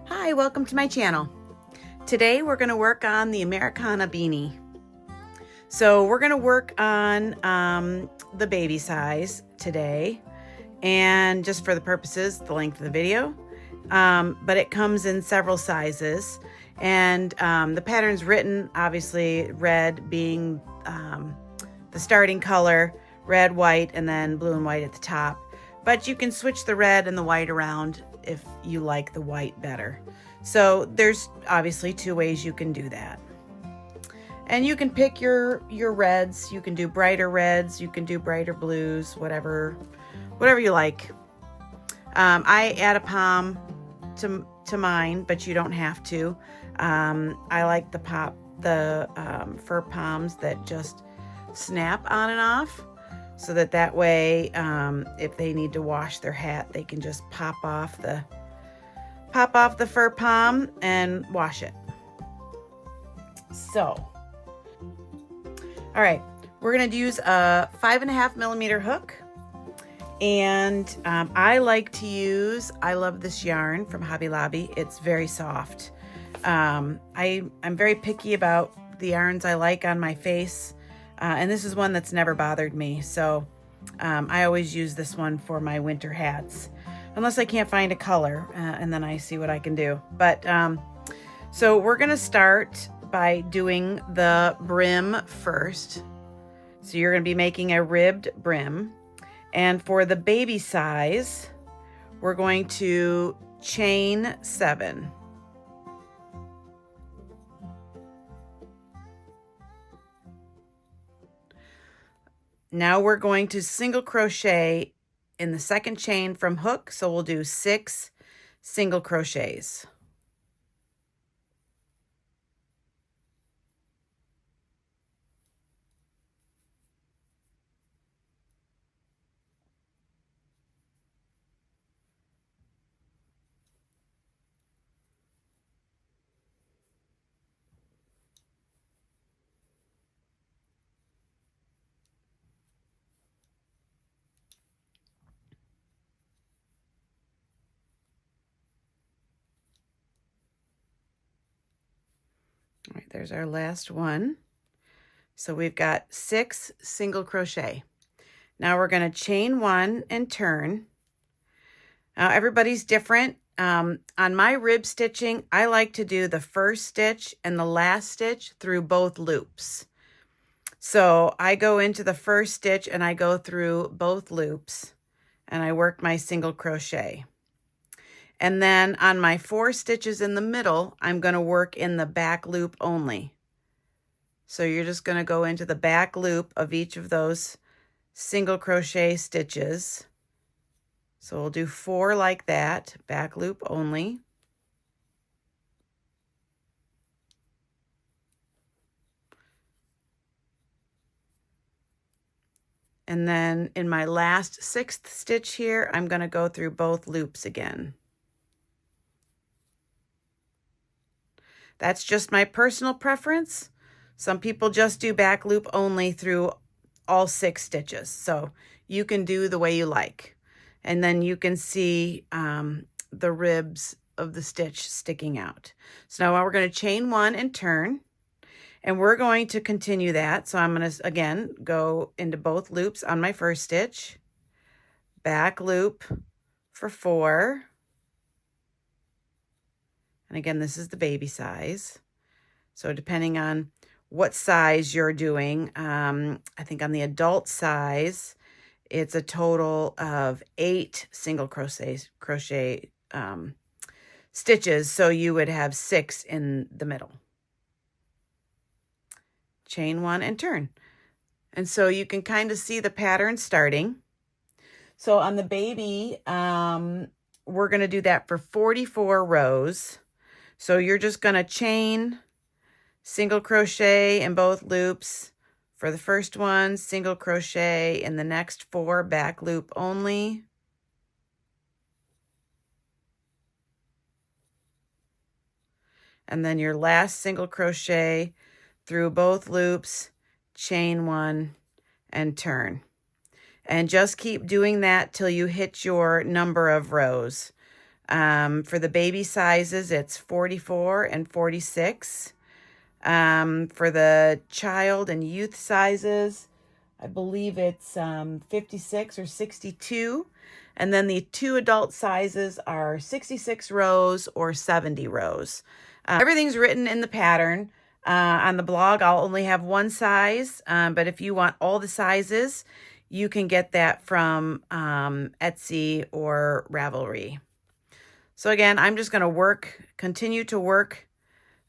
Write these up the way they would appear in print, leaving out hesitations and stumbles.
Hi, welcome to my channel. Today we're going to work on the Americana Beanie. So we're going to work on the baby size today, and just for the purposes, the length of the video. But it comes in several sizes, and the pattern's written, obviously red being the starting color, red, white, and then blue and white at the top. But you can switch the red and the white around if you like the white better. So there's obviously two ways you can do that. And you can pick your reds. You can do brighter reds, you can do brighter blues, whatever you like. I add a palm to mine, but you don't have to. I like the fur palms that just snap on and off, so that way if they need to wash their hat, they can just pop off the fur palm and wash it. So, all right, we're going to use a 5.5mm hook, and I love this yarn from Hobby Lobby. It's very soft. I'm very picky about the yarns I like on my face, and this is one that's never bothered me. So I always use this one for my winter hats, unless I can't find a color, and then I see what I can do. But so we're gonna start by doing the brim first. So you're gonna be making a ribbed brim, and for the baby size, we're going to chain 7. Now we're going to single crochet in the second chain from hook, so we'll do 6 single crochets. All right, there's our last one. So we've got 6 single crochet. Now we're going to chain 1 and turn. Now everybody's different. On my rib stitching, I like to do the first stitch and the last stitch through both loops. So I go into the first stitch and I go through both loops, and I work my single crochet. And then on my 4 stitches in the middle, I'm going to work in the back loop only. So you're just going to go into the back loop of each of those single crochet stitches. So we'll do 4 like that, back loop only. And then in my last 6th stitch here, I'm going to go through both loops again. That's just my personal preference. Some people just do back loop only through all 6 stitches. So you can do the way you like. And then you can see the ribs of the stitch sticking out. So now we're going to chain 1 and turn. And we're going to continue that. So I'm going to, again, go into both loops on my first stitch. Back loop for 4. And again, this is the baby size. So depending on what size you're doing, I think on the adult size, it's a total of 8 single crochet stitches. So you would have 6 in the middle. Chain 1 and turn. And so you can kind of see the pattern starting. So on the baby, we're going to do that for 44 rows. So you're just going to chain, single crochet in both loops. For the first one, single crochet in the next 4, back loop only. And then your last single crochet through both loops, chain 1 and turn. And just keep doing that till you hit your number of rows. For the baby sizes, it's 44 and 46. For the child and youth sizes, I believe it's 56 or 62. And then the 2 adult sizes are 66 rows or 70 rows. Everything's written in the pattern. On the blog, I'll only have one size, but if you want all the sizes, you can get that from Etsy or Ravelry. So again, I'm just going to continue to work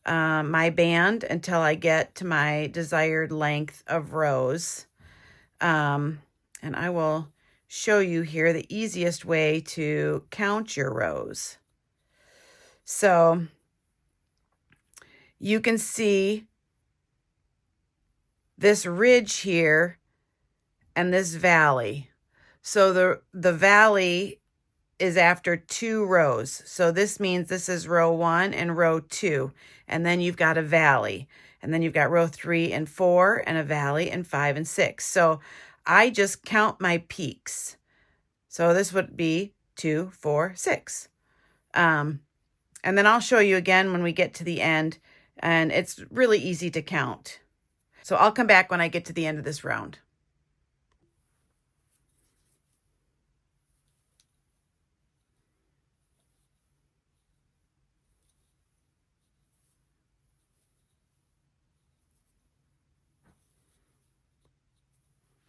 my band until I get to my desired length of rows. And I will show you here the easiest way to count your rows. So you can see this ridge here and this valley. So the valley is after 2 rows. So this means this is row 1 and row 2. And then you've got a valley. And then you've got row 3 and 4 and a valley and 5 and 6. So I just count my peaks. So this would be 2, 4, 6. And then I'll show you again when we get to the end. And it's really easy to count. So I'll come back when I get to the end of this round.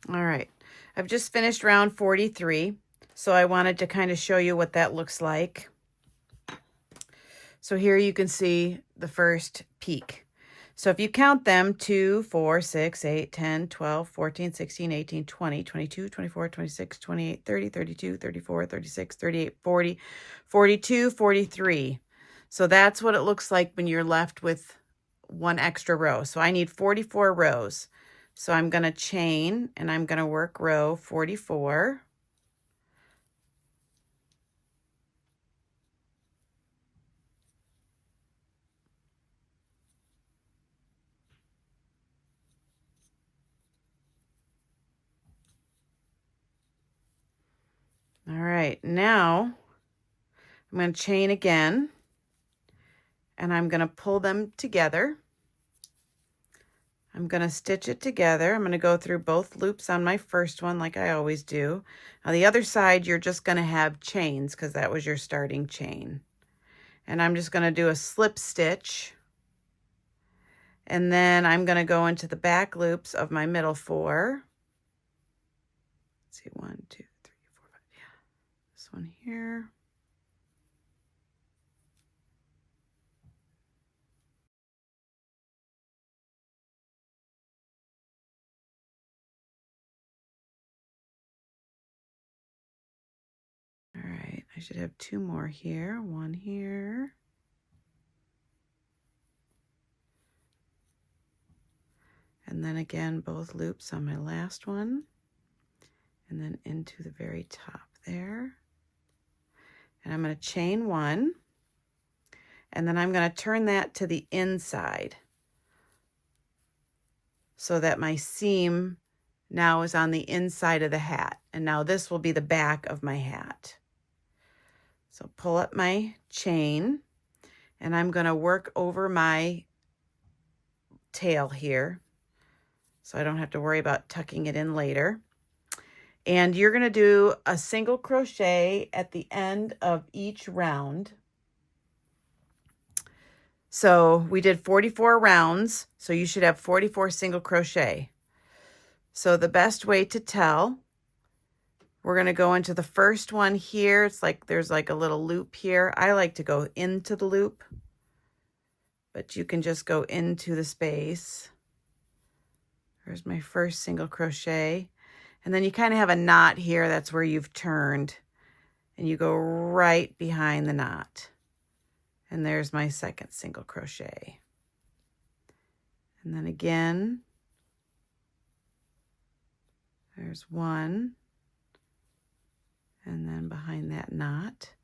All right, I've just finished round 43, so I wanted to kind of show you what that looks like. So here you can see the first peak. So if you count them, 2, 4, 6, 8, 10, 12, 14, 16, 18, 20, 22, 24, 26, 28, 30, 32, 34, 36, 38, 40, 42, 43. So that's what it looks like when you're left with one extra row. So I need 44 rows. So I'm going to chain and I'm going to work row 44. All right, now I'm going to chain again and I'm going to pull them together. I'm going to stitch it together. I'm going to go through both loops on my first one like I always do. On the other side, you're just going to have chains because that was your starting chain. And I'm just going to do a slip stitch. And then I'm going to go into the back loops of my middle 4. Let's see, 1, 2, 3, 4, 5. Yeah, this one here. All right, I should have 2 more here. 1 here. And then again, both loops on my last one. And then into the very top there. And I'm going to chain 1. And then I'm going to turn that to the inside so that my seam now is on the inside of the hat. And now this will be the back of my hat. So pull up my chain and I'm going to work over my tail here so I don't have to worry about tucking it in later. And you're going to do a single crochet at the end of each round. So we did 44 rounds, so you should have 44 single crochet. So the best way to tell, we're going to go into the first one here. It's like there's like a little loop here. I like to go into the loop, but you can just go into the space. There's my first single crochet. And then you kind of have a knot here. That's where you've turned. And you go right behind the knot. And there's my second single crochet. And then again, there's 1. And then behind that knot.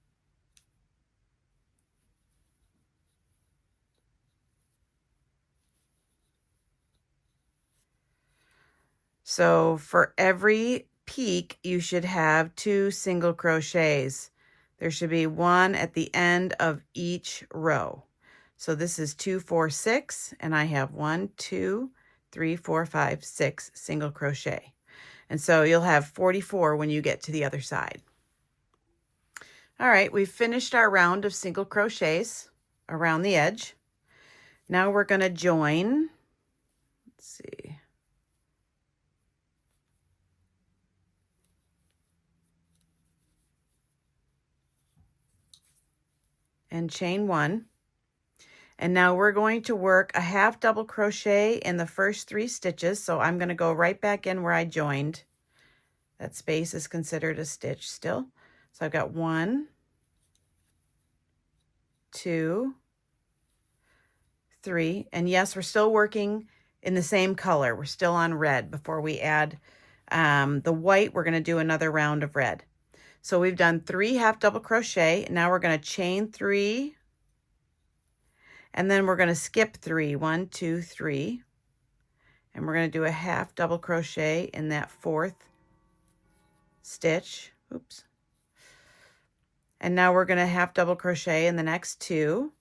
So for every peak, you should have 2 single crochets. There should be one at the end of each row. So this is 2, 4, 6, and I have 1, 2, 3, 4, 5, 6 single crochet. And so you'll have 44 when you get to the other side. All right, we've finished our round of single crochets around the edge. Now we're going to join. Let's see. And chain 1. And now we're going to work a half double crochet in the first 3 stitches. So I'm going to go right back in where I joined. That space is considered a stitch still. So I've got 1, 2, 3. And yes, we're still working in the same color. We're still on red. Before we add the white, we're going to do another round of red. So we've done 3 half double crochet. Now we're going to chain 3. And then we're going to skip 3. 1, 2, 3. And we're going to do a half double crochet in that 4th stitch. Oops. And now we're going to half double crochet in the next 2.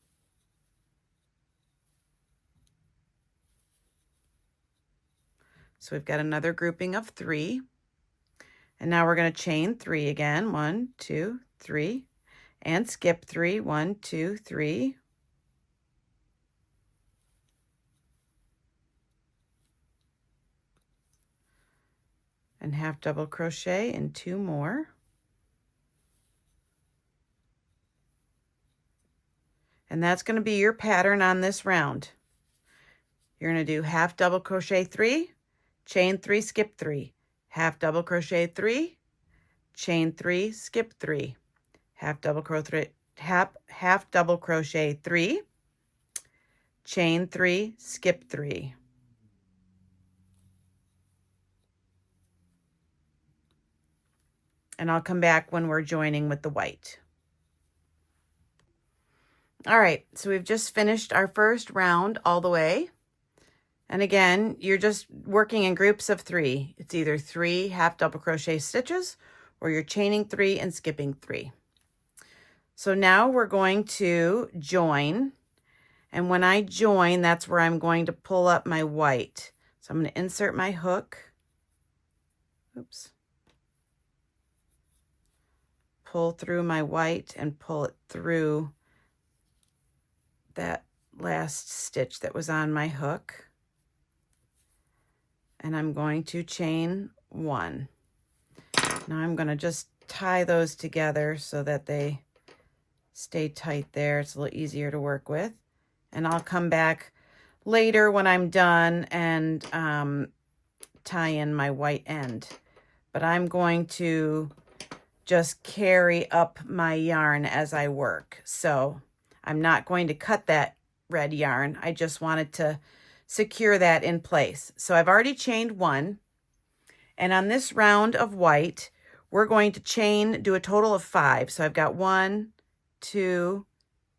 So we've got another grouping of 3. And now we're going to chain 3 again. 1, 2, 3. And skip 3. 1, 2, 3. And half double crochet in 2 more. And that's going to be your pattern on this round. You're going to do half double crochet 3, chain 3, skip 3, half double crochet 3, chain 3, skip 3, half double crochet, half double crochet 3, chain 3, skip 3. And I'll come back when we're joining with the white. All right, so we've just finished our first round all the way. And again, you're just working in groups of 3. It's either 3 half double crochet stitches or you're chaining 3 and skipping 3. So now we're going to join. And when I join, that's where I'm going to pull up my white. So I'm going to insert my hook. Oops. Pull through my white and pull it through that last stitch that was on my hook. And I'm going to chain 1. Now I'm going to just tie those together so that they stay tight there. It's a little easier to work with. And I'll come back later when I'm done and tie in my white end. But I'm going to just carry up my yarn as I work. So I'm not going to cut that red yarn. I just wanted to secure that in place. So I've already chained 1. And on this round of white, we're going to do a total of 5. So I've got 1, 2,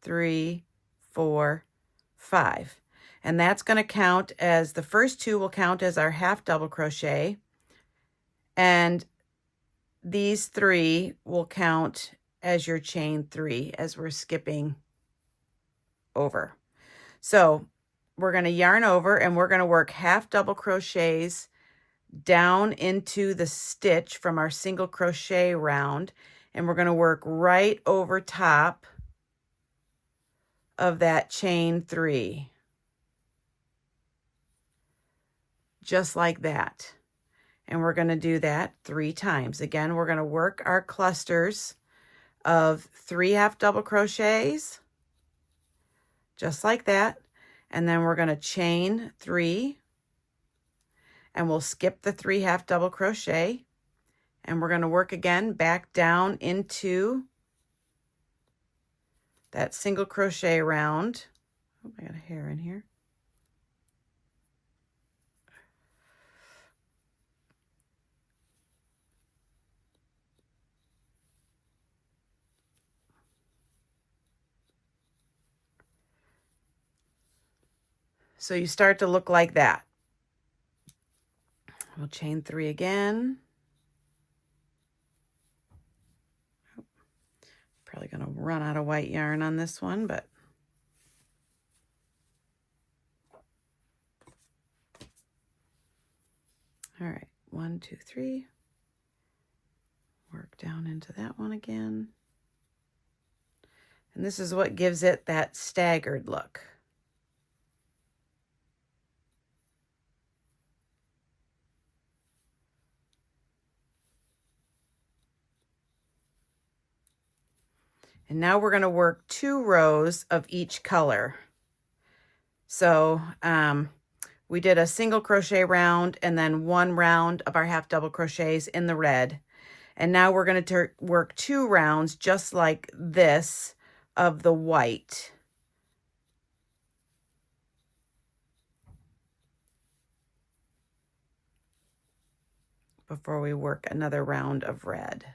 3, 4, 5. And that's going to count as, the first 2 will count as our half double crochet. And these 3 will count as your chain 3 as we're skipping over. So we're going to yarn over and we're going to work half double crochets down into the stitch from our single crochet round, and we're going to work right over top of that chain 3, just like that. And we're going to do that 3 times. Again, we're going to work our clusters of 3 half double crochets, just like that. And then we're going to chain 3, and we'll skip the 3 half double crochet, and we're going to work again back down into that single crochet round. Oh, I got a hair in here. So you start to look like that. We'll chain 3 again. Probably going to run out of white yarn on this one, but all right, 1, 2, 3. Work down into that one again. And this is what gives it that staggered look. And now we're going to work 2 rows of each color. So we did a single crochet round and then 1 round of our half double crochets in the red. And now we're going to work 2 rounds just like this of the white. Before we work another round of red.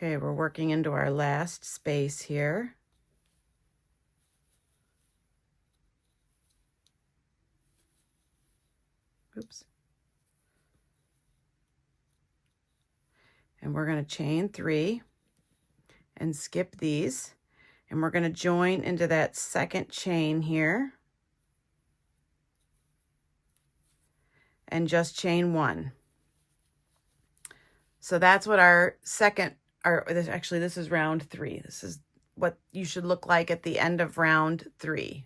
Okay, we're working into our last space here. Oops. And we're going to chain 3 and skip these. And we're going to join into that second chain here. And just chain 1. So that's what our second, this is round 3. This is what you should look like at the end of round 3.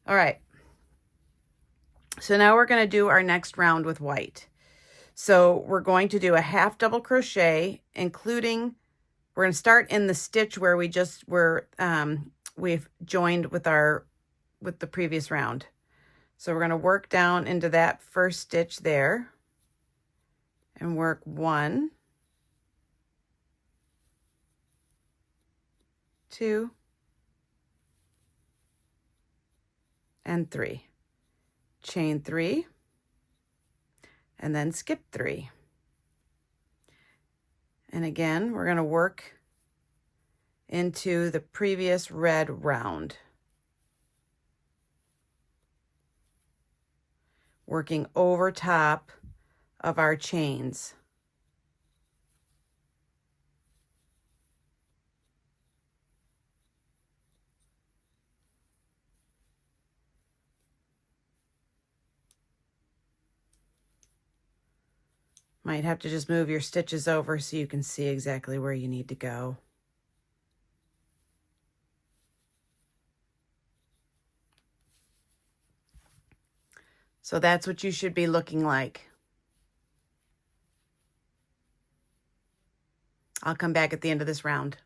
All right. So now we're going to do our next round with white. So we're going to do a half double crochet, including, we're going to start in the stitch where we just were, we've joined with the previous round. So we're going to work down into that first stitch there and work 1, 2, and 3. Chain 3 and then skip 3. And again, we're going to work into the previous red round, working over top of our chains. Might have to just move your stitches over so you can see exactly where you need to go. So that's what you should be looking like. I'll come back at the end of this round.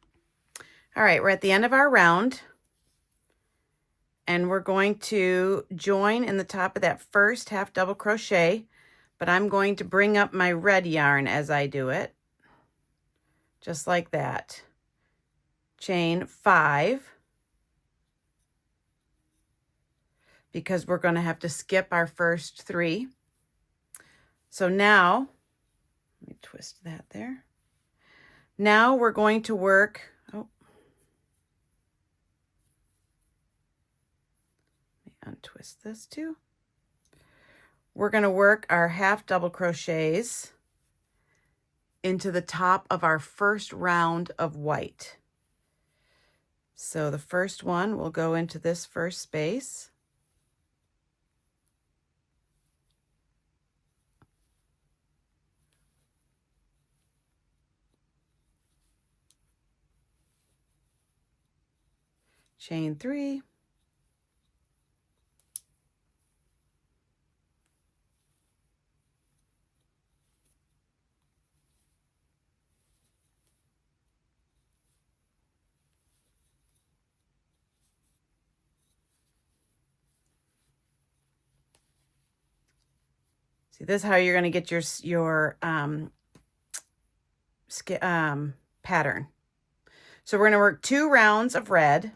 All right, we're at the end of our round. And we're going to join in the top of that first half double crochet, but I'm going to bring up my red yarn as I do it. Just like that. Chain 5. Because we're going to have to skip our first 3. So now, let me twist that there. Now we're going to work, let me untwist this too. We're going to work our half double crochets into the top of our first round of white. So the first one will go into this first space. chain 3, see, this is how you're going to get your pattern. So we're going to work 2 rounds of red.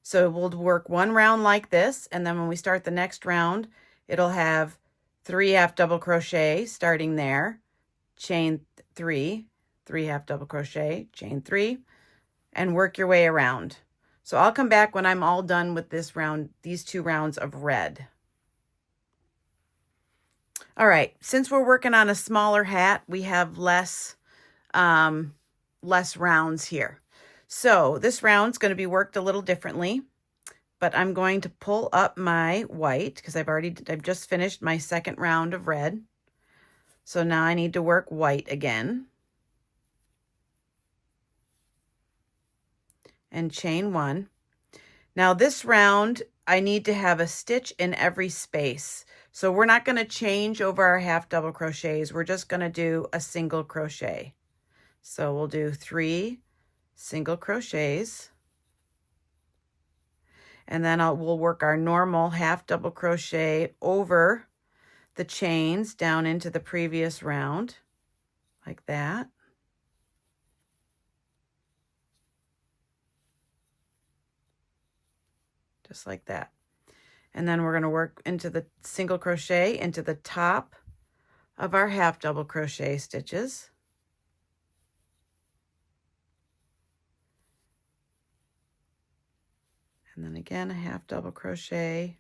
So we'll work 1 round like this, and then when we start the next round, it'll have 3 half double crochet starting there, chain 3, 3 half double crochet, chain 3, and work your way around. So I'll come back when I'm all done with this round, these 2 rounds of red. All right, since we're working on a smaller hat, we have less rounds here. So this round's going to be worked a little differently, but I'm going to pull up my white because I've just finished my second round of red. So now I need to work white again. And chain 1. Now this round, I need to have a stitch in every space. So we're not going to change over our half double crochets. We're just going to do a single crochet. So we'll do 3 single crochets. And then we'll work our normal half double crochet over the chains down into the previous round, like that. Just like that. And then we're going to work into the single crochet into the top of our half double crochet stitches. And then again, a half double crochet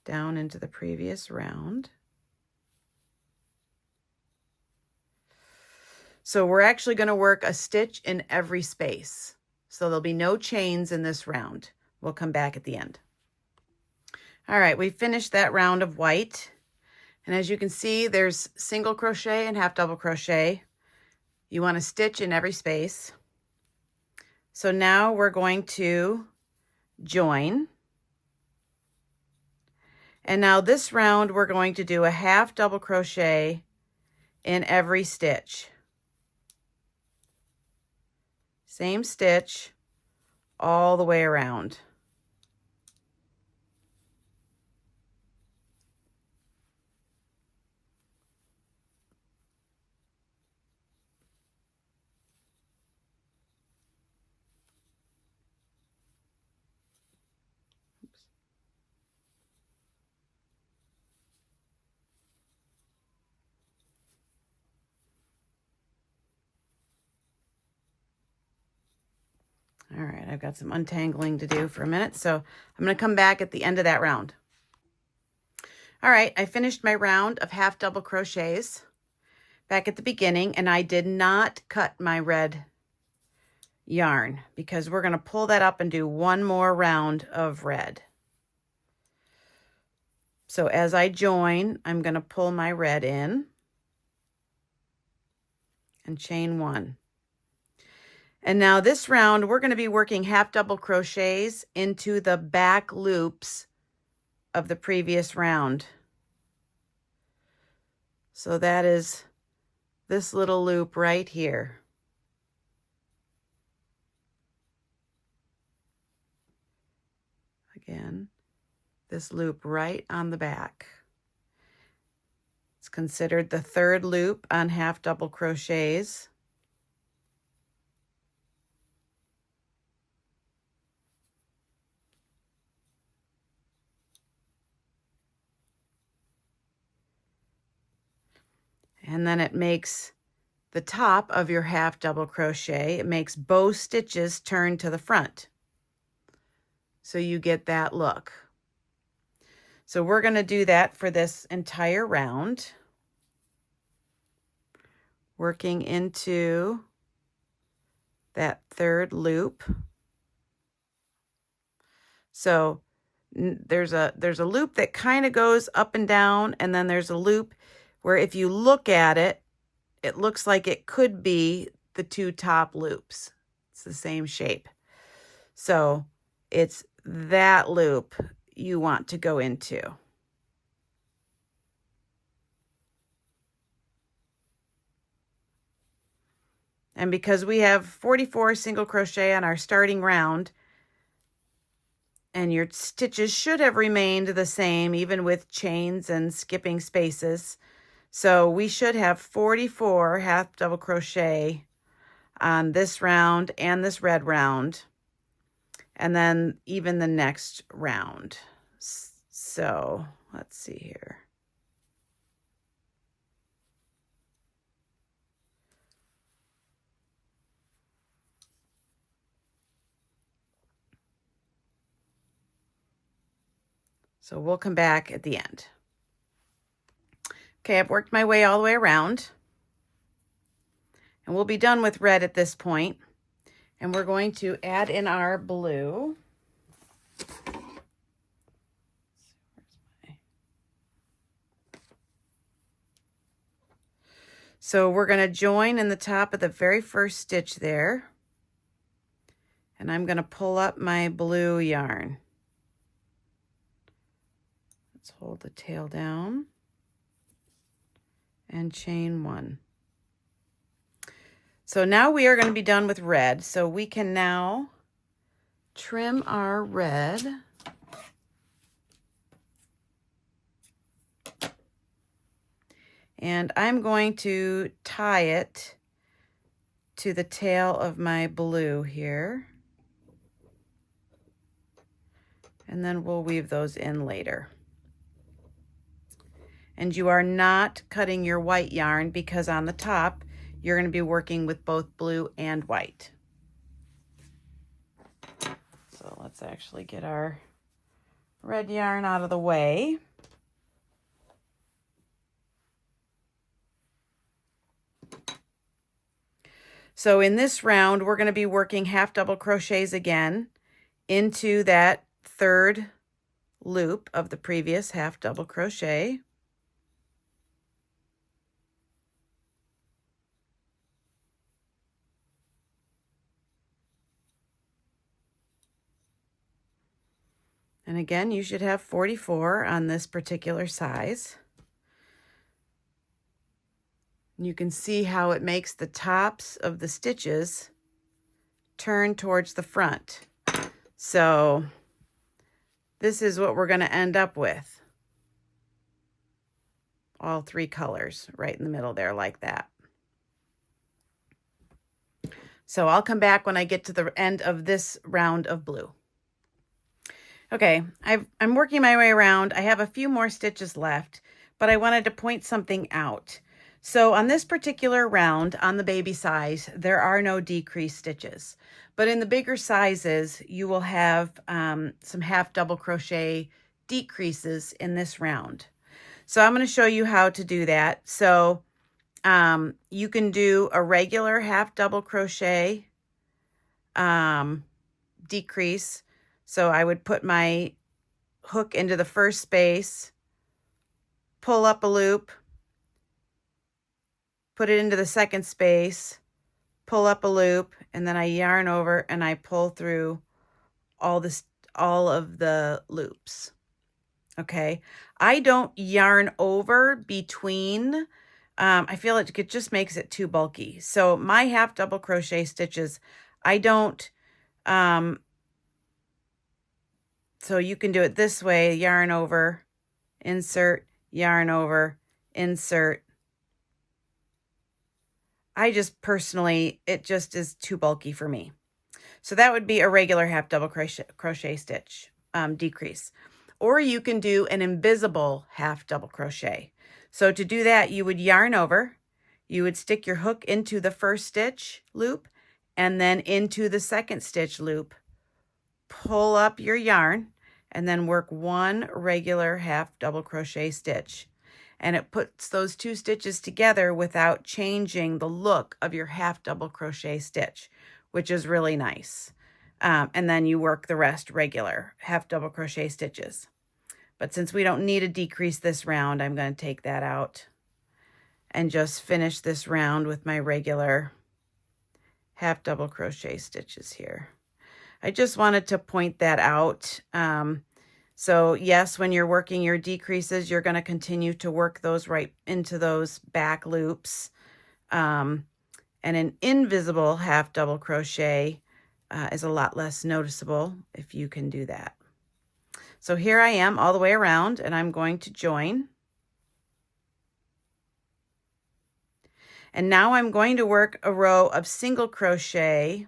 down into the previous round. So we're actually going to work a stitch in every space. So there'll be no chains in this round. We'll come back at the end. All right, we finished that round of white. And as you can see, there's single crochet and half double crochet. You want to stitch in every space. So now we're going to join. And now this round, we're going to do a half double crochet in every stitch. Same stitch all the way around. All right, I've got some untangling to do for a minute, so I'm going to come back at the end of that round. All right, I finished my round of half double crochets back at the beginning, and I did not cut my red yarn because we're going to pull that up and do 1 more round of red. So as I join, I'm going to pull my red in and chain 1. And now this round, we're going to be working half double crochets into the back loops of the previous round. So that is this little loop right here. Again, this loop right on the back. It's considered the 3rd loop on half double crochets. And then it makes the top of your half double crochet. It makes both stitches turn to the front. So you get that look. So we're going to do that for this entire round. Working into that 3rd loop. So there's a loop that kind of goes up and down, and then there's a loop where if you look at it, it looks like it could be the 2 top loops. It's the same shape. So it's that loop you want to go into. And because we have 44 single crochet on our starting round, and your stitches should have remained the same even with chains and skipping spaces. So we should have 44 half double crochet on this round and this red round, and then even the next round. So let's see here. So we'll come back at the end. Okay, I've worked my way all the way around. And we'll be done with red at this point. And we're going to add in our blue. So we're going to join in the top of the very first stitch there. And I'm going to pull up my blue yarn. Let's hold the tail down and chain one. So now we are going to be done with red. So we can now trim our red. And I'm going to tie it to the tail of my blue here. And then we'll weave those in later. And you are not cutting your white yarn because on the top, you're going to be working with both blue and white. So let's actually get our red yarn out of the way. So in this round, we're going to be working half double crochets again into that third loop of the previous half double crochet. And again, you should have 44 on this particular size. You can see how it makes the tops of the stitches turn towards the front. So this is what we're going to end up with. All three colors right in the middle there like that. So I'll come back when I get to the end of this round of blue. Okay, I'm working my way around. I have a few more stitches left, but I wanted to point something out. So on this particular round, on the baby size, there are no decrease stitches. But in the bigger sizes, you will have some half double crochet decreases in this round. So I'm going to show you how to do that. So you can do a regular half double crochet decrease. So I would put my hook into the first space, pull up a loop, put it into the second space, pull up a loop, and then I yarn over and I pull through all of the loops. Okay, I don't yarn over between. I feel it just makes it too bulky. So my half double crochet stitches, I don't. So you can do it this way: yarn over, insert, yarn over, insert. I just personally, it just is too bulky for me. So that would be a regular half double crochet stitch decrease. Or you can do an invisible half double crochet. So to do that, you would yarn over, you would stick your hook into the first stitch loop and then into the second stitch loop, pull up your yarn, and then work one regular half double crochet stitch. And it puts those two stitches together without changing the look of your half double crochet stitch, which is really nice. And then you work the rest regular half double crochet stitches. But since we don't need a decrease this round, I'm going to take that out and just finish this round with my regular half double crochet stitches here. I just wanted to point that out. So yes, when you're working your decreases, you're going to continue to work those right into those back loops. And an invisible half double crochet is a lot less noticeable if you can do that. So here I am all the way around, and I'm going to join. And now I'm going to work a row of single crochet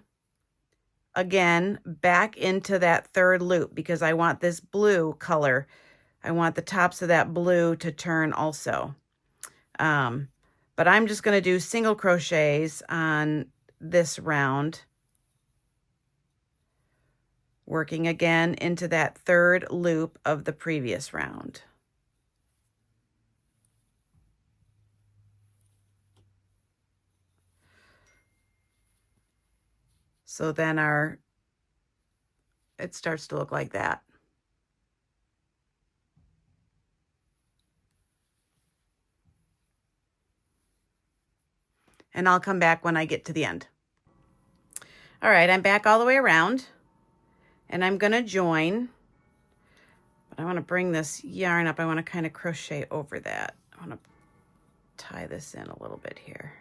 again back into that third loop because I want this blue color. I want the tops of that blue to turn also. But I'm just going to do single crochets on this round, working again into that third loop of the previous round. So then it starts to look like that. And I'll come back when I get to the end. All right, I'm back all the way around, and I'm gonna join, but I wanna bring this yarn up. I wanna kind of crochet over that. I wanna tie this in a little bit here.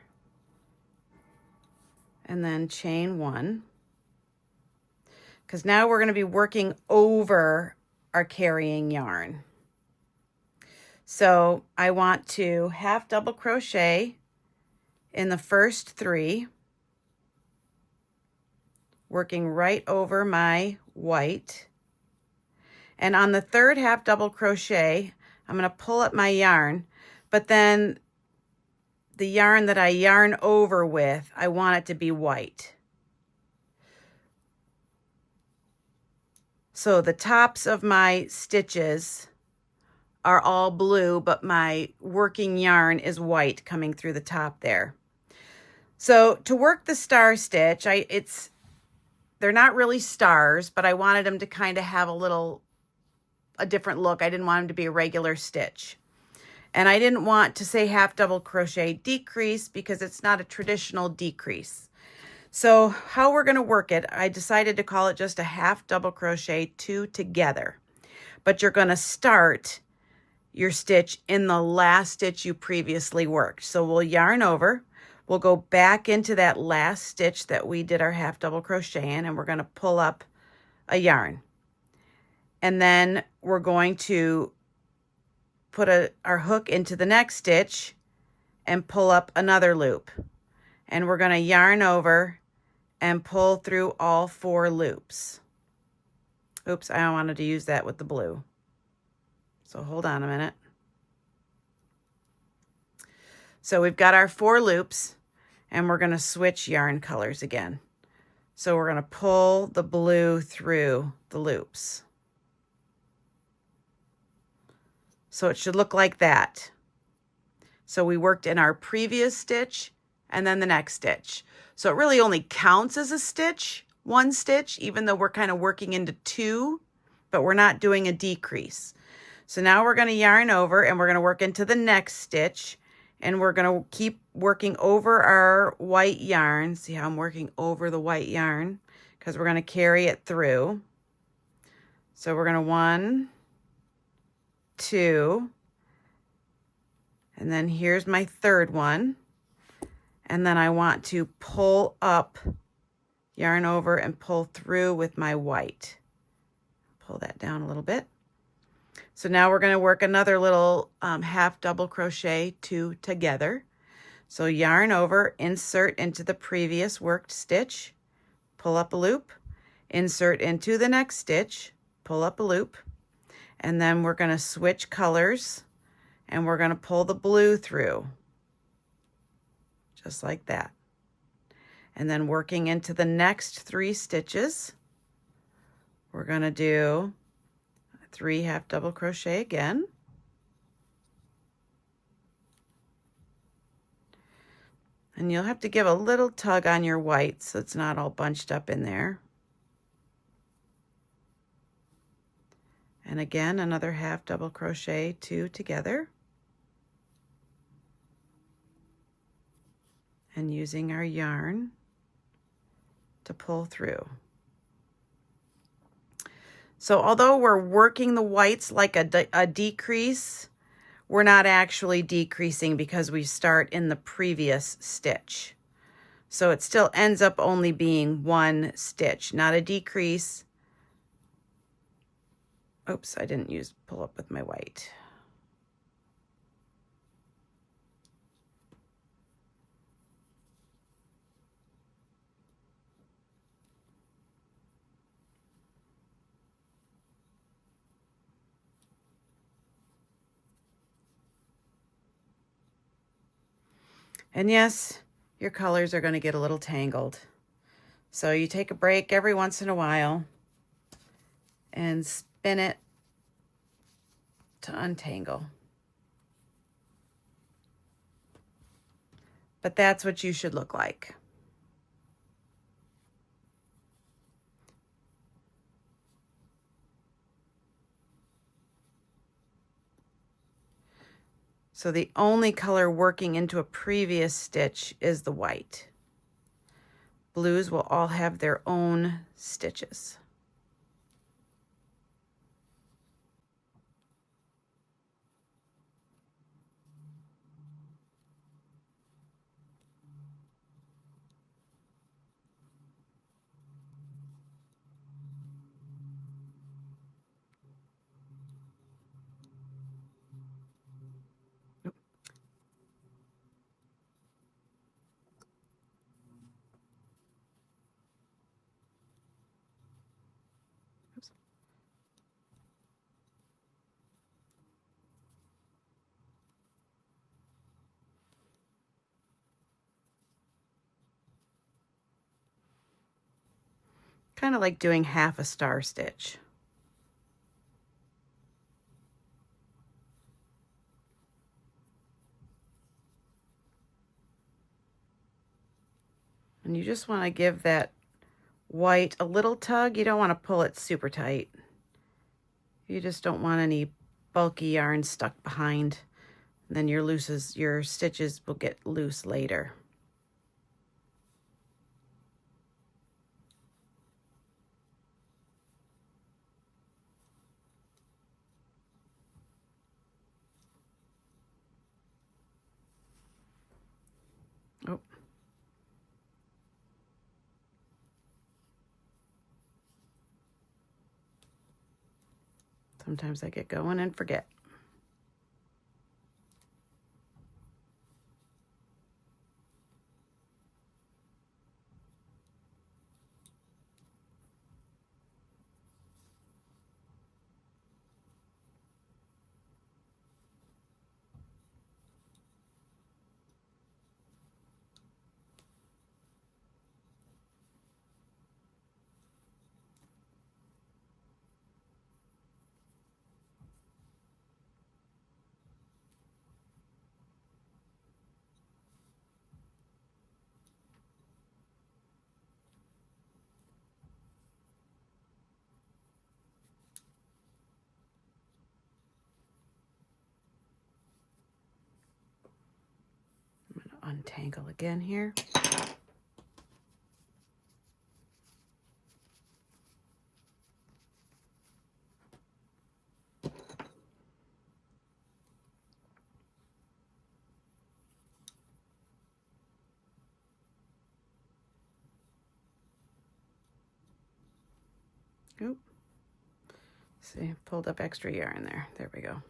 And then chain one, because now we're gonna be working over our carrying yarn. So I want to half double crochet in the first three, working right over my white. And on the third half double crochet, I'm going to pull up my yarn, but then the yarn that I yarn over with, I want it to be white. So the tops of my stitches are all blue, but my working yarn is white coming through the top there. So to work the star stitch, they're not really stars, but I wanted them to kind of have a different look. I didn't want them to be a regular stitch. And I didn't want to say half double crochet decrease because it's not a traditional decrease. So how we're going to work it, I decided to call it just a half double crochet two together. But you're going to start your stitch in the last stitch you previously worked. So we'll yarn over. We'll go back into that last stitch that we did our half double crochet in, and we're going to pull up a yarn. And then we're going to put our hook into the next stitch and pull up another loop. And we're going to yarn over and pull through all 4 loops. Oops, I wanted to use that with the blue. So hold on a minute. So we've got our 4 loops, and we're going to switch yarn colors again. So we're going to pull the blue through the loops. So it should look like that. So we worked in our previous stitch and then the next stitch. So it really only counts as a stitch, 1 stitch, even though we're kind of working into 2, but we're not doing a decrease. So now we're going to yarn over and we're going to work into the next stitch, and we're going to keep working over our white yarn. See how I'm working over the white yarn? Because we're going to carry it through. So we're going to 1, 2, and then here's my third one. And then I want to pull up, yarn over, and pull through with my white. Pull that down a little bit. So now we're going to work another little half double crochet 2 together. So yarn over, insert into the previous worked stitch, pull up a loop, insert into the next stitch, pull up a loop, and then we're going to switch colors, and we're going to pull the blue through, just like that. And then working into the next 3 stitches, we're going to do 3 half double crochet again. And you'll have to give a little tug on your white so it's not all bunched up in there. And again, another half double crochet 2 together. And using our yarn to pull through. So although we're working the whites like a decrease, we're not actually decreasing because we start in the previous stitch. So it still ends up only being one stitch, not a decrease. Oops, I didn't pull up with my white. And yes, your colors are going to get a little tangled. So you take a break every once in a while and spin it to untangle. But that's what you should look like. So the only color working into a previous stitch is the white. Blues will all have their own stitches. Kind of like doing half a star stitch. And you just want to give that white a little tug. You don't want to pull it super tight. You just don't want any bulky yarn stuck behind. And then your stitches will get loose later. Oh. Sometimes I get going and forget. Untangle again here. Oop. See, pulled up extra yarn there. There we go.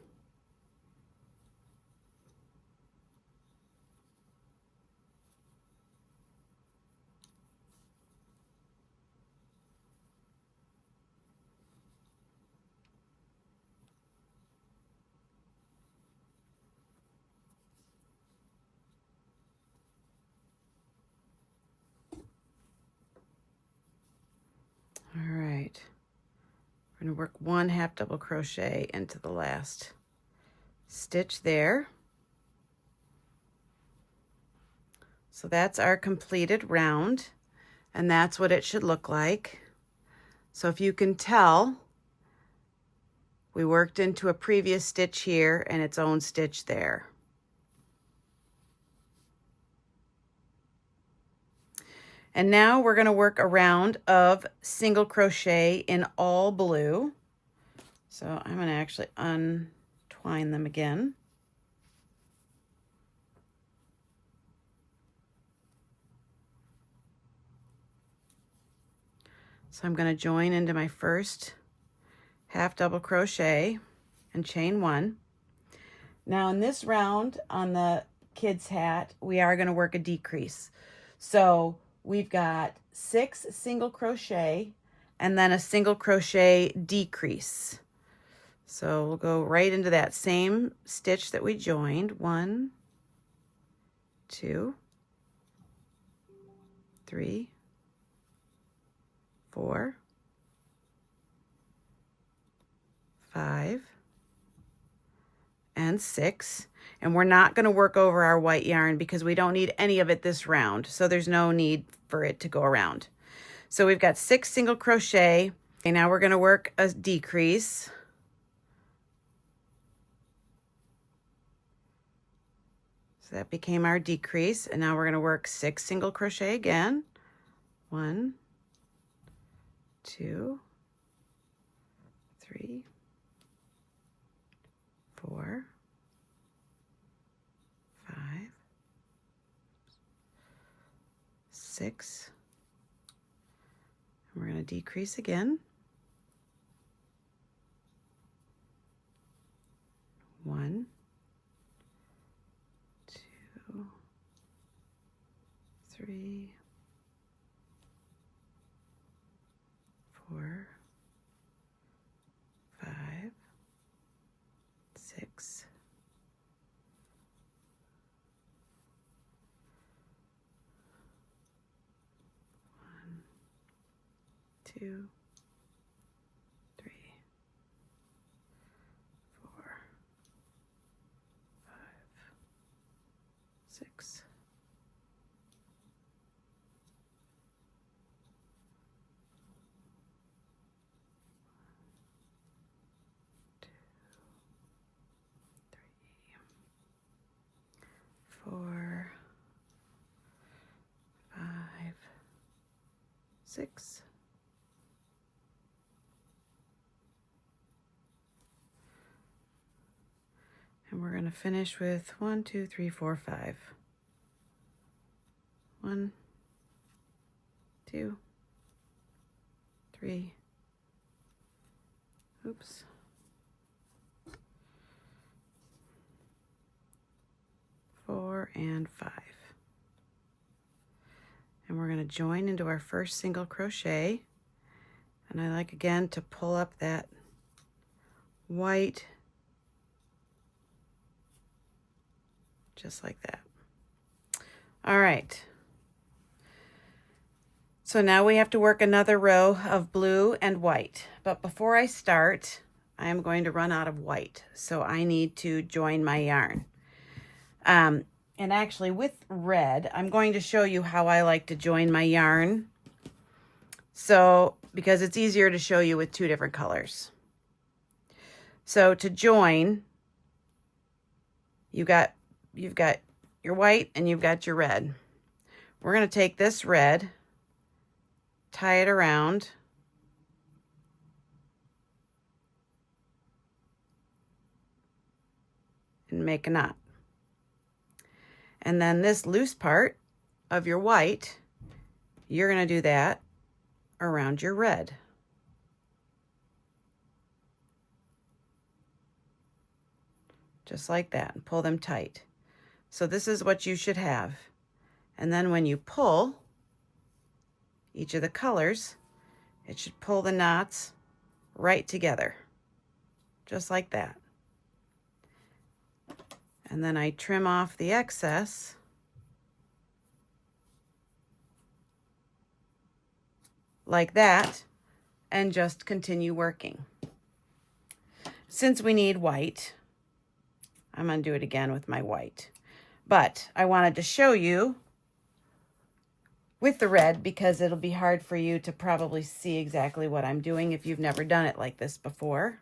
All right, we're going to work one half double crochet into the last stitch there. So that's our completed round, and that's what it should look like. So if you can tell, we worked into a previous stitch here and its own stitch there. And now we're going to work a round of single crochet in all blue. So I'm going to actually untwine them again. So I'm going to join into my first half double crochet and chain 1. Now in this round on the kid's hat, we are going to work a decrease. So we've got 6 single crochet and then a single crochet decrease. So we'll go right into that same stitch that we joined. 1, 2, 3, 4, 5, and 6. And we're not going to work over our white yarn because we don't need any of it this round. So there's no need for it to go around. So we've got 6 single crochet. And now we're going to work a decrease. So that became our decrease. And now we're going to work 6 single crochet again. 1, 2, 3, 4, 5, 6. And we're going to decrease again. 1, 2, 3, 4, 5, 6, 1, 2, 3, 4, 5, 6. 4, 5, 6. And we're going to finish with 1, 2, 3, 4, 5. 1, 2, 3. Oops. 4 and 5. And we're going to join into our first single crochet. And I like again to pull up that white just like that. All right. So now we have to work another row of blue and white. But before I start, I am going to run out of white. So I need to join my yarn. And actually with red, I'm going to show you how I like to join my yarn. So, because it's easier to show you with 2 different colors. So to join, you've got your white and you've got your red. We're going to take this red, tie it around, and make a knot. And then this loose part of your white, you're going to do that around your red. Just like that, and pull them tight. So this is what you should have. And then when you pull each of the colors, it should pull the knots right together, just like that. And then I trim off the excess. Like that, and just continue working. Since we need white, I'm going to do it again with my white. But I wanted to show you with the red because it'll be hard for you to probably see exactly what I'm doing if you've never done it like this before.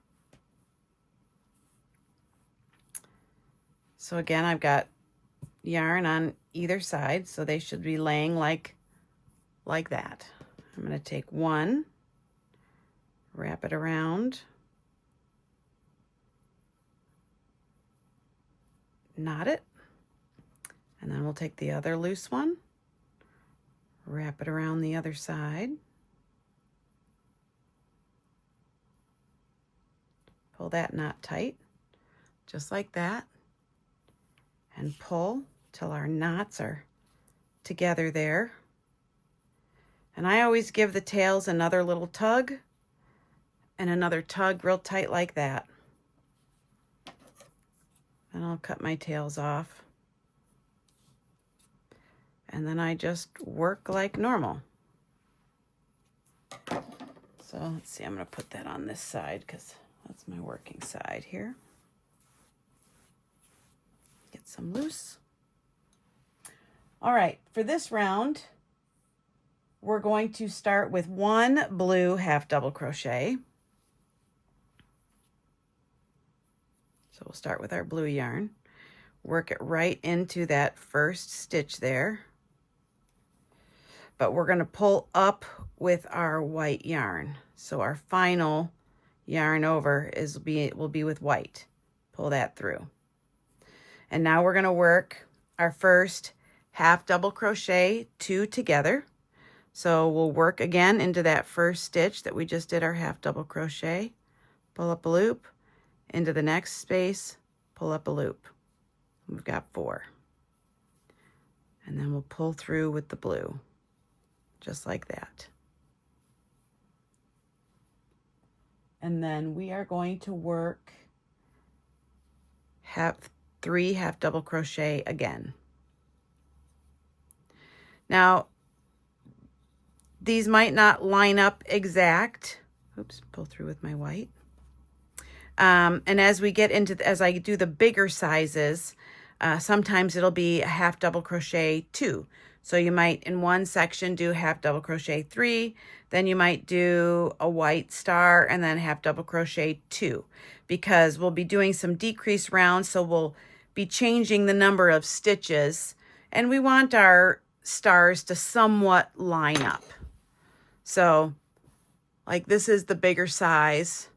So again, I've got yarn on either side, so they should be laying like that. I'm going to take one, wrap it around, knot it. And then we'll take the other loose one, wrap it around the other side. Pull that knot tight, just like that, and pull till our knots are together there. And I always give the tails another little tug and another tug real tight like that. And I'll cut my tails off. And then I just work like normal. So let's see, I'm going to put that on this side because that's my working side here. Get some loose. All right, for this round, we're going to start with one blue half double crochet. So we'll start with our blue yarn, work it right into that first stitch there. But we're going to pull up with our white yarn. So our final yarn over will be with white. Pull that through. And now we're going to work our first half double crochet 2 together. So we'll work again into that first stitch that we just did our half double crochet, pull up a loop, into the next space, pull up a loop. We've got 4. And then we'll pull through with the blue, just like that. And then we are going to work 3 half double crochet again. Now, these might not line up exact. Oops, pull through with my white. And as we get into, as I do the bigger sizes, sometimes it'll be a half double crochet 2. So you might in one section do half double crochet 3, then you might do a white star and then half double crochet 2, because we'll be doing some decrease rounds. So we'll be changing the number of stitches and we want our stars to somewhat line up. So like this is the bigger size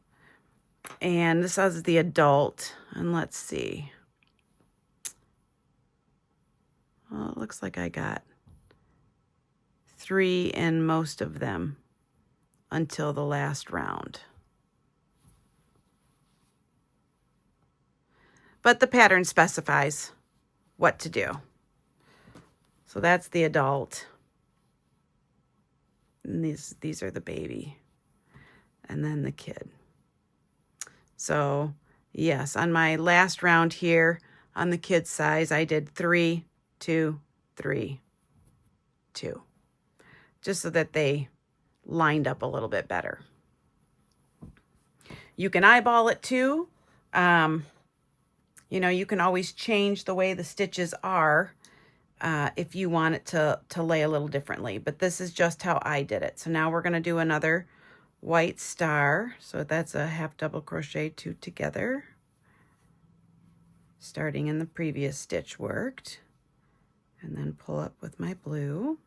and this is the adult. And let's see. Well, it looks like I got 3 in most of them until the last round. But the pattern specifies what to do. So that's the adult. And these are the baby. And then the kid. So yes, on my last round here on the kid size, I did 3, 2, 3, 2. Just so that they lined up a little bit better. You can eyeball it too. You know, you can always change the way the stitches are if you want it to lay a little differently. But this is just how I did it. So now we're going to do another white star. So that's a half double crochet 2 together. Starting in the previous stitch worked. And then pull up with my blue.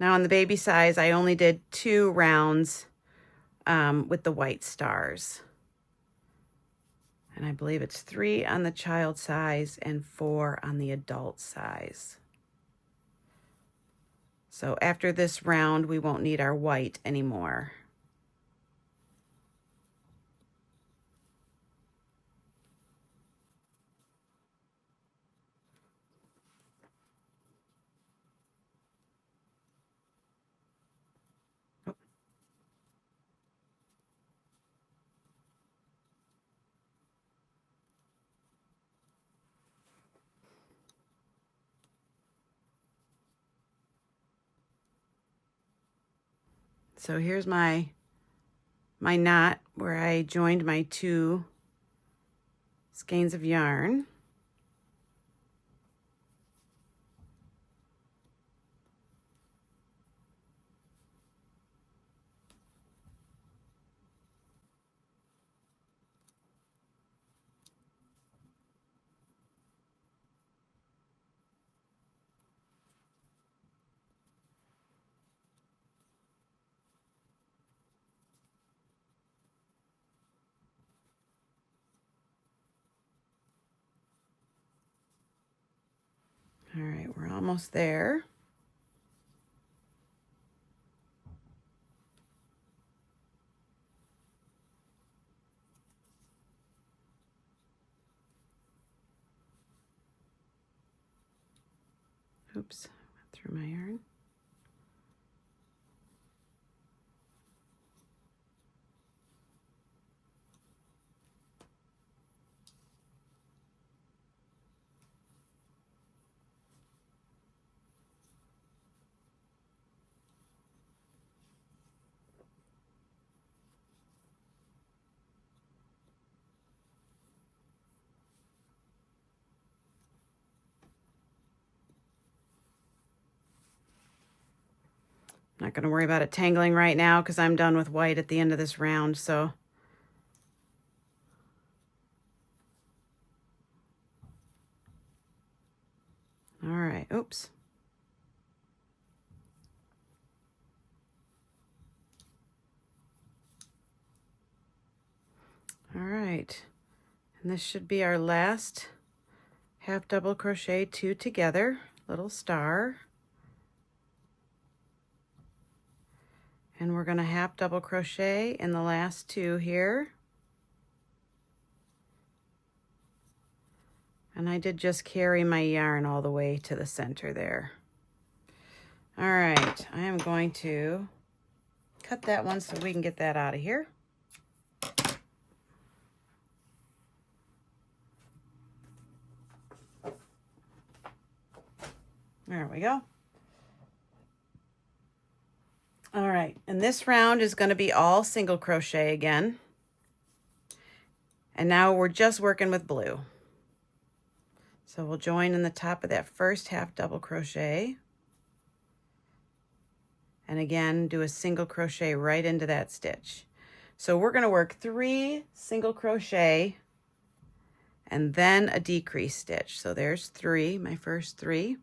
Now on the baby size, I only did 2 rounds with the white stars. And I believe it's 3 on the child size and 4 on the adult size. So after this round, we won't need our white anymore. So here's my knot where I joined my 2 skeins of yarn. All right, we're almost there. Oops, went through my yarn. Not going to worry about it tangling right now because I'm done with white at the end of this round, so. All right, oops. All right, and this should be our last half double crochet 2 together, little star. And we're going to half double crochet in the last 2 here. And I did just carry my yarn all the way to the center there. All right, I am going to cut that one so we can get that out of here. There we go. All right, and this round is going to be all single crochet again. And now we're just working with blue. So we'll join in the top of that first half double crochet. And again, do a single crochet right into that stitch. So we're going to work 3 single crochet and then a decrease stitch. So there's 3, my first 3.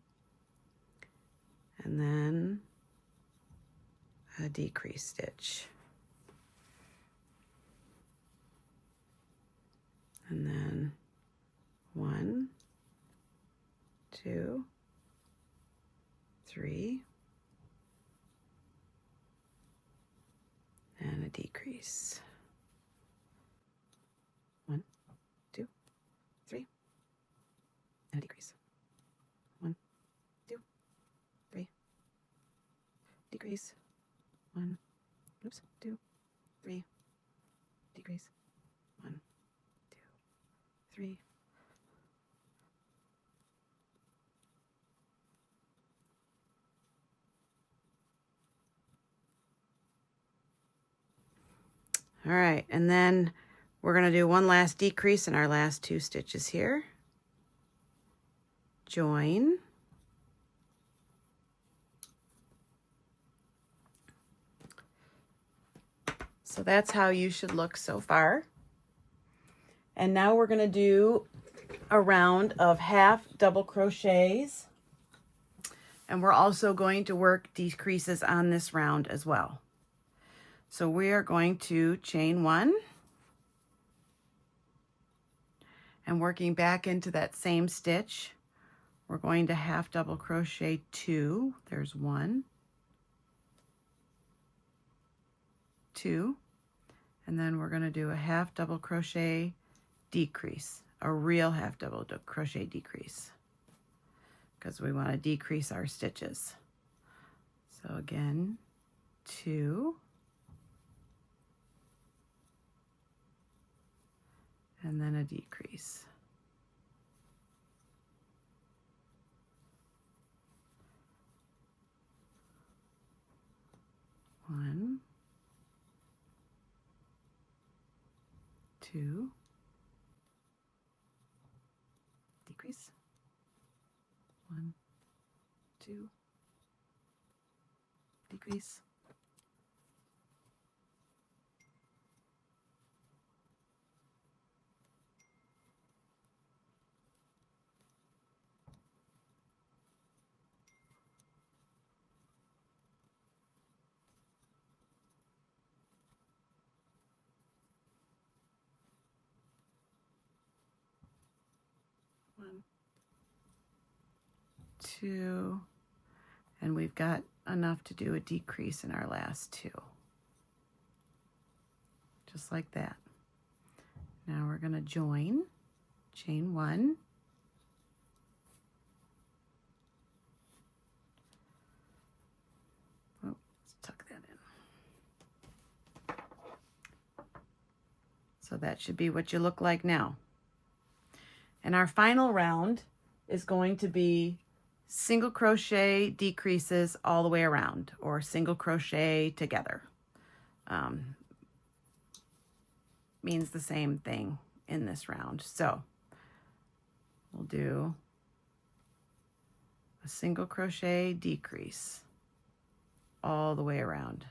And then a decrease stitch. And then 1, 2, 3, and a decrease. 1, 2, 3, and a decrease. 1, 2, 3, decrease. 1, oops, 2, 3, decrease. 1, 2, 3. All right, and then we're going to do one last decrease in our last 2 stitches here. Join. So that's how you should look so far. And now we're going to do a round of half double crochets. And we're also going to work decreases on this round as well. So we are going to chain 1 and working back into that same stitch, we're going to half double crochet 2. There's 1, 2, and then we're going to do a half double crochet decrease, a real half double crochet decrease, because we want to decrease our stitches. So again, 2, and then a decrease. 1, 2, decrease, 1, 2, decrease, 1, 2, and we've got enough to do a decrease in our last 2. Just like that. Now we're going to join, chain 1, oh, let's tuck that in. So that should be what you look like now. And our final round is going to be single crochet decreases all the way around, or single crochet together. Means the same thing in this round. So we'll do a single crochet decrease all the way around.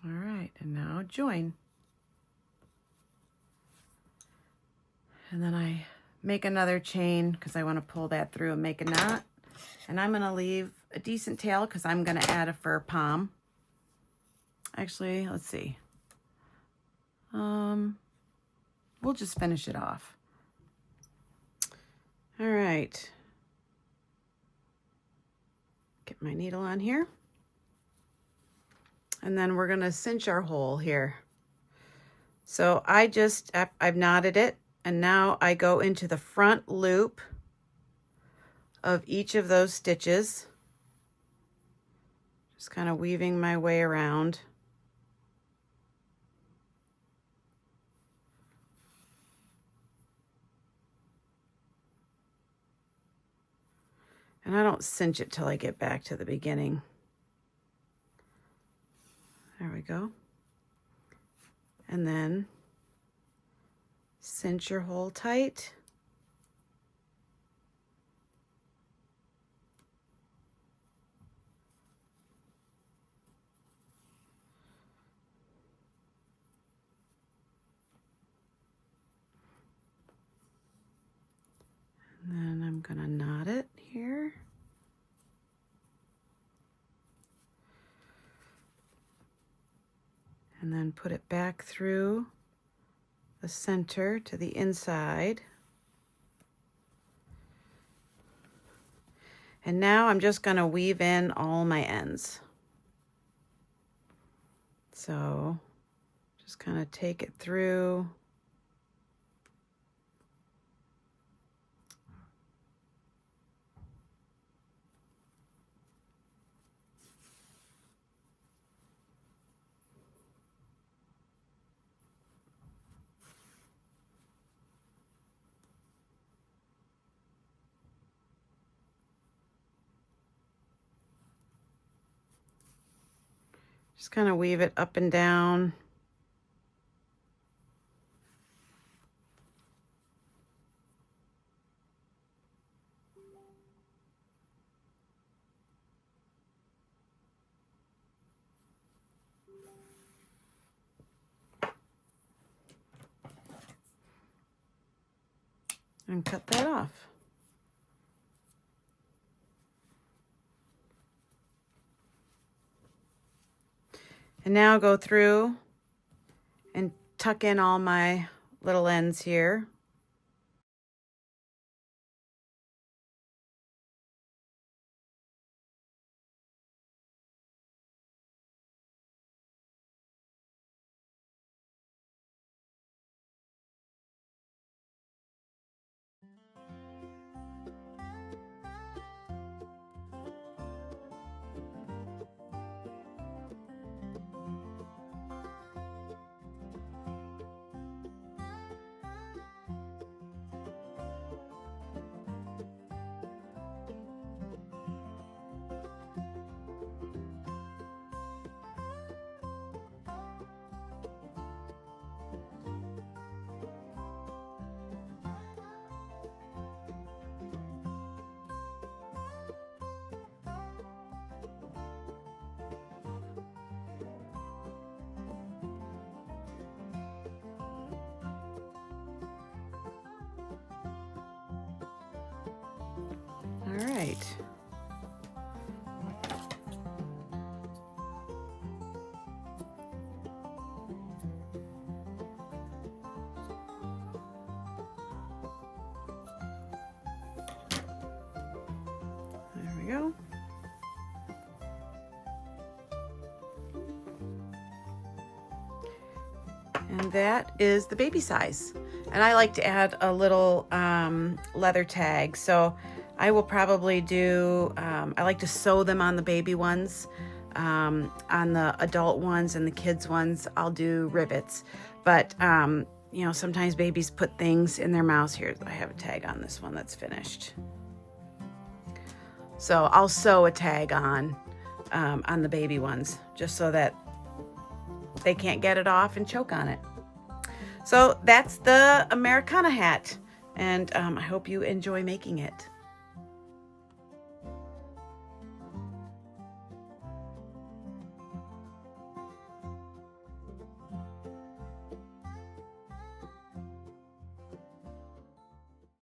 All right, and now join. And then I make another chain because I want to pull that through and make a knot. And I'm going to leave a decent tail because I'm going to add a fur pom. Actually, let's see. We'll just finish it off. All right. Get my needle on here. And then we're going to cinch our hole here. So I've knotted it, and now I go into the front loop of each of those stitches. Just kind of weaving my way around. And I don't cinch it till I get back to the beginning. There we go. And then cinch your hole tight. And then I'm going to knot it here. And then put it back through the center to the inside. And now I'm just going to weave in all my ends. So just kind of take it through. Just kind of weave it up and down. And cut that off. And now go through and tuck in all my little ends here. All right. There we go. And that is the baby size. And I like to add a little leather tag. So I will probably do, I like to sew them on the baby ones. On the adult ones and the kids ones, I'll do rivets. But, you know, sometimes babies put things in their mouths. Here, I have a tag on this one that's finished. So I'll sew a tag on the baby ones, just so that they can't get it off and choke on it. So that's the Americana hat, and I hope you enjoy making it.